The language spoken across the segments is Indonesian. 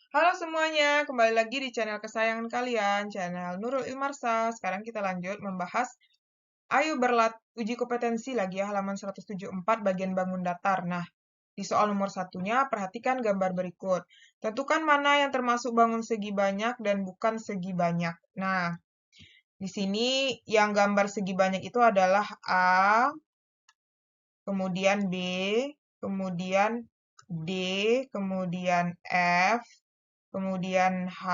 Halo semuanya, kembali lagi di channel kesayangan kalian, channel Nurul Ilmarsa. Sekarang kita lanjut membahas Ayo uji kompetensi lagi ya, halaman 174 bagian bangun datar. Nah, di soal nomor satunya, perhatikan gambar berikut. Tentukan mana yang termasuk bangun segi banyak dan bukan segi banyak. Nah, di sini yang gambar segi banyak itu adalah A, kemudian B, kemudian D, kemudian F, kemudian H,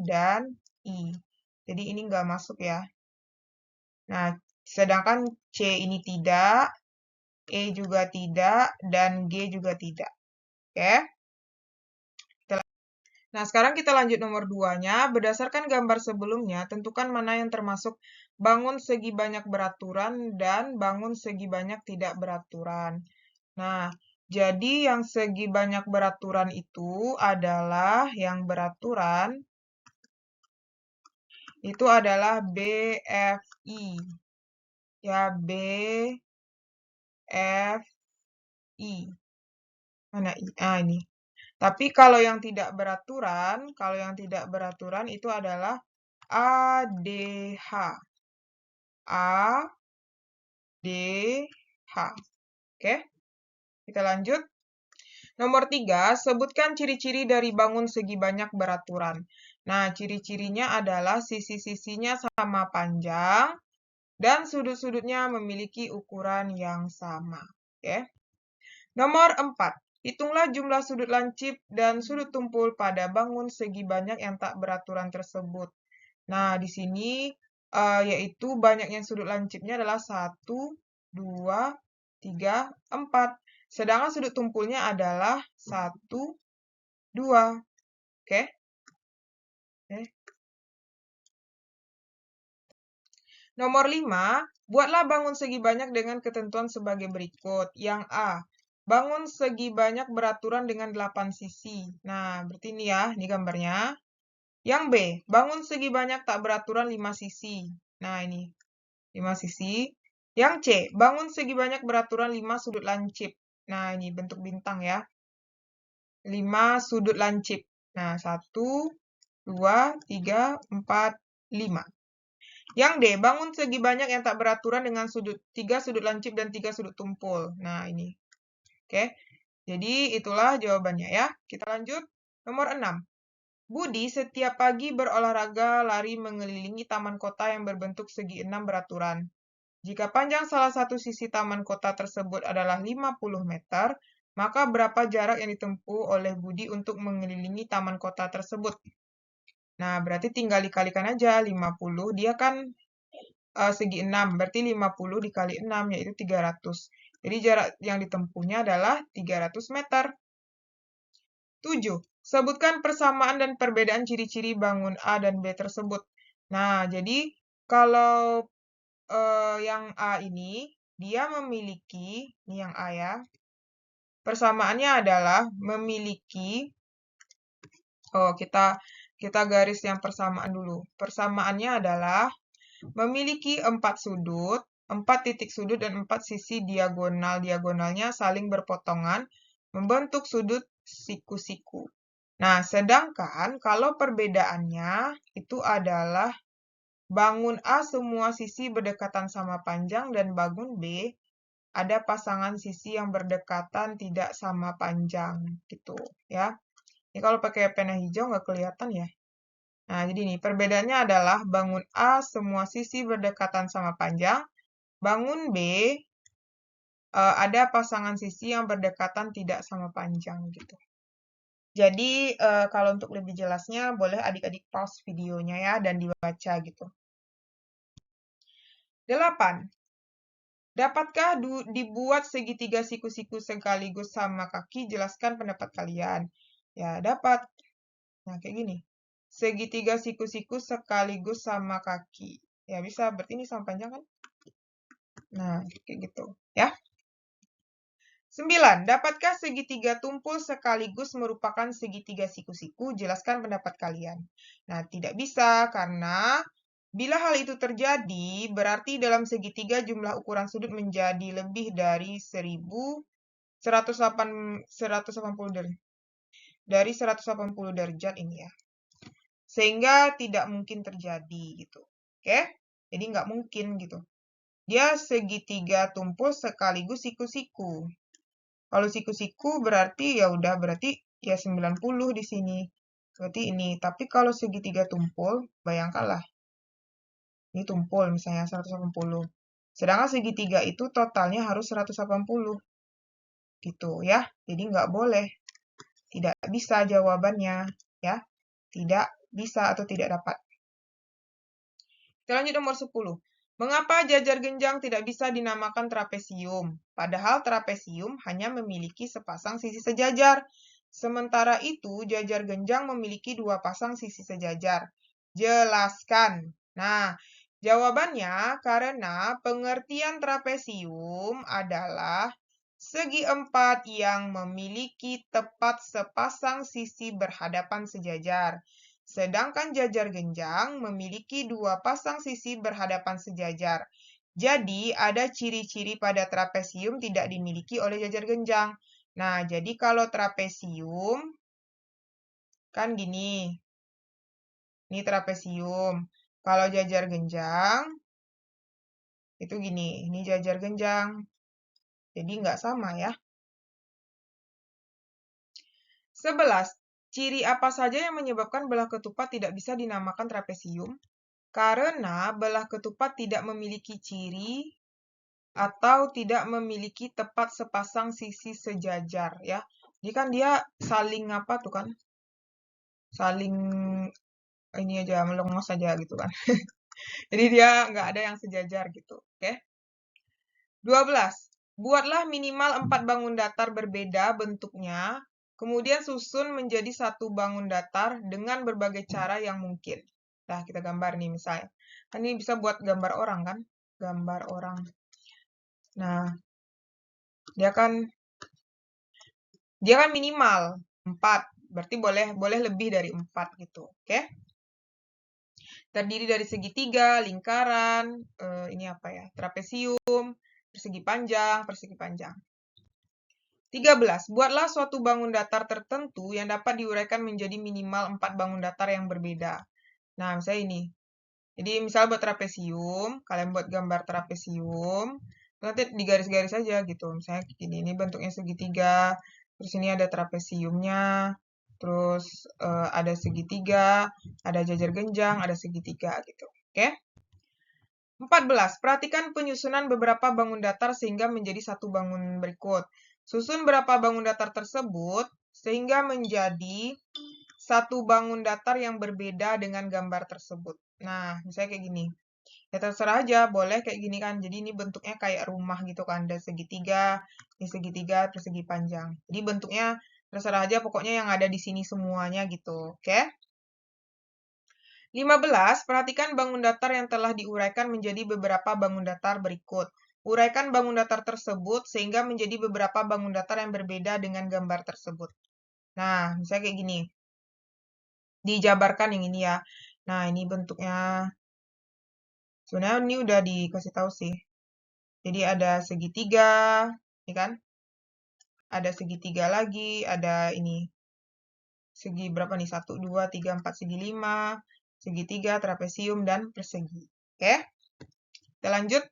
dan I. Jadi ini nggak masuk ya. Nah, sedangkan C ini tidak, E juga tidak, dan G juga tidak. Oke? Nah, sekarang kita lanjut nomor 2-nya. Berdasarkan gambar sebelumnya, tentukan mana yang termasuk bangun segi banyak beraturan dan bangun segi banyak tidak beraturan. Nah, jadi yang segi banyak beraturan itu adalah yang beraturan itu adalah BFI. Ya, BFI. Mana I? Ah, ini. Tapi kalau yang tidak beraturan itu adalah ADH. ADH. Oke, kita lanjut. Nomor 3, sebutkan ciri-ciri dari bangun segi banyak beraturan. Nah, ciri-cirinya adalah sisi-sisinya sama panjang, dan sudut-sudutnya memiliki ukuran yang sama. Oke. Nomor 4. Hitunglah jumlah sudut lancip dan sudut tumpul pada bangun segi banyak yang tak beraturan tersebut. Nah, di sini yaitu banyaknya sudut lancipnya adalah 1, 2, 3, 4. Sedangkan sudut tumpulnya adalah 1, 2. Oke? Oke. Nomor 5, buatlah bangun segi banyak dengan ketentuan sebagai berikut. Yang A, bangun segi banyak beraturan dengan 8 sisi. Nah, berarti ini ya, ini gambarnya. Yang B, bangun segi banyak tak beraturan 5 sisi. Nah, ini 5 sisi. Yang C, bangun segi banyak beraturan 5 sudut lancip. Nah, ini bentuk bintang ya. 5 sudut lancip. Nah, 1, 2, 3, 4, 5. Yang D, bangun segi banyak yang tak beraturan dengan 3 sudut lancip dan 3 sudut tumpul. Nah, ini. Oke. Jadi, itulah jawabannya ya. Kita lanjut. Nomor 6. Budi setiap pagi berolahraga lari mengelilingi taman kota yang berbentuk segi 6 beraturan. Jika panjang salah satu sisi taman kota tersebut adalah 50 meter, maka berapa jarak yang ditempuh oleh Budi untuk mengelilingi taman kota tersebut? Nah, berarti tinggal dikalikan aja 50. Dia kan segi 6, berarti 50 dikali 6, yaitu 300. Jadi jarak yang ditempuhnya adalah 300 meter. 7. Sebutkan persamaan dan perbedaan ciri-ciri bangun A dan B tersebut. Nah, jadi kalau yang A ini, dia memiliki, ini yang A ya, persamaannya adalah memiliki, kita garis yang persamaan dulu. Persamaannya adalah memiliki 4 sudut, 4 titik sudut, dan 4 sisi diagonal. Diagonalnya saling berpotongan, membentuk sudut siku-siku. Nah, sedangkan kalau perbedaannya itu adalah bangun A semua sisi berdekatan sama panjang dan bangun B ada pasangan sisi yang berdekatan tidak sama panjang gitu ya. Ini kalau pakai pena hijau nggak kelihatan ya. Nah, jadi nih perbedaannya adalah bangun A semua sisi berdekatan sama panjang, bangun B ada pasangan sisi yang berdekatan tidak sama panjang gitu. Jadi kalau untuk lebih jelasnya boleh adik-adik pause videonya ya dan dibaca gitu. 8. Dapatkah dibuat segitiga siku-siku sekaligus sama kaki? Jelaskan pendapat kalian. Ya, dapat. Nah, kayak gini. Segitiga siku-siku sekaligus sama kaki. Ya, bisa. Berarti ini sama panjang kan? Nah, kayak gitu. Ya. 9. Dapatkah segitiga tumpul sekaligus merupakan segitiga siku-siku? Jelaskan pendapat kalian. Nah, tidak bisa karena bila hal itu terjadi, berarti dalam segitiga jumlah ukuran sudut menjadi lebih dari 180 derajat. dari 180 derajat ini ya. Sehingga tidak mungkin terjadi gitu. Oke? Jadi nggak mungkin gitu. Dia segitiga tumpul sekaligus siku-siku. Kalau siku-siku berarti ya udah berarti ya 90 di sini. Berarti ini. Tapi kalau segitiga tumpul, bayangkanlah. Ini tumpul misalnya 180. Sedangkan segitiga itu totalnya harus 180. Gitu ya. Jadi nggak boleh. Tidak bisa jawabannya. Ya. Tidak bisa atau tidak dapat. Kita lanjut nomor 10. Mengapa jajar genjang tidak bisa dinamakan trapesium? Padahal trapesium hanya memiliki sepasang sisi sejajar. Sementara itu, jajar genjang memiliki dua pasang sisi sejajar. Jelaskan. Nah, jawabannya karena pengertian trapesium adalah segi empat yang memiliki tepat sepasang sisi berhadapan sejajar. Sedangkan jajar genjang memiliki dua pasang sisi berhadapan sejajar. Jadi, ada ciri-ciri pada trapesium tidak dimiliki oleh jajar genjang. Nah, jadi kalau trapesium, kan gini. Ini trapesium. Kalau jajar genjang, itu gini. Ini jajar genjang. Jadi, nggak sama ya. 11. Ciri apa saja yang menyebabkan belah ketupat tidak bisa dinamakan trapesium? Karena belah ketupat tidak memiliki ciri atau tidak memiliki tepat sepasang sisi sejajar ya. Jadi kan dia saling apa tuh kan? Saling ini aja melengos aja gitu kan. Jadi dia nggak ada yang sejajar gitu. Oke. 12. Buatlah minimal 4 bangun datar berbeda bentuknya, kemudian susun menjadi satu bangun datar dengan berbagai cara yang mungkin. Nah, kita gambar nih misalnya. Kan ini bisa buat gambar orang kan? Gambar orang. Nah, dia kan minimal 4. Berarti boleh lebih dari 4 gitu. Oke? Terdiri dari segitiga, lingkaran, ini apa ya? Trapesium, persegi panjang, persegi panjang. 13. Buatlah suatu bangun datar tertentu yang dapat diuraikan menjadi minimal 4 bangun datar yang berbeda. Nah, misalnya ini. Jadi, misal buat trapesium, kalian buat gambar trapesium, nanti digaris-garis aja gitu. Misalnya gini, ini bentuknya segitiga, terus ini ada trapesiumnya, terus ada segitiga, ada jajar genjang, ada segitiga gitu. Oke? 14. Perhatikan penyusunan beberapa bangun datar sehingga menjadi satu bangun berikut. Susun berapa bangun datar tersebut sehingga menjadi satu bangun datar yang berbeda dengan gambar tersebut. Nah, misalnya kayak gini. Ya terserah aja, boleh kayak gini kan. Jadi ini bentuknya kayak rumah gitu kan. Ada segitiga, ini segitiga, persegi panjang. Jadi bentuknya terserah aja, pokoknya yang ada di sini semuanya gitu. Oke? 15. Perhatikan bangun datar yang telah diuraikan menjadi beberapa bangun datar berikut. Uraikan bangun datar tersebut sehingga menjadi beberapa bangun datar yang berbeda dengan gambar tersebut. Nah, misalnya kayak gini. Dijabarkan yang ini ya. Nah, ini bentuknya. Sebenarnya ini udah dikasih tahu sih. Jadi ada segitiga, ini kan? Ada segitiga lagi, ada ini. Segi berapa nih? 1, 2, 3, 4, segi 5, segitiga, trapesium, dan persegi. Oke? Kita lanjut.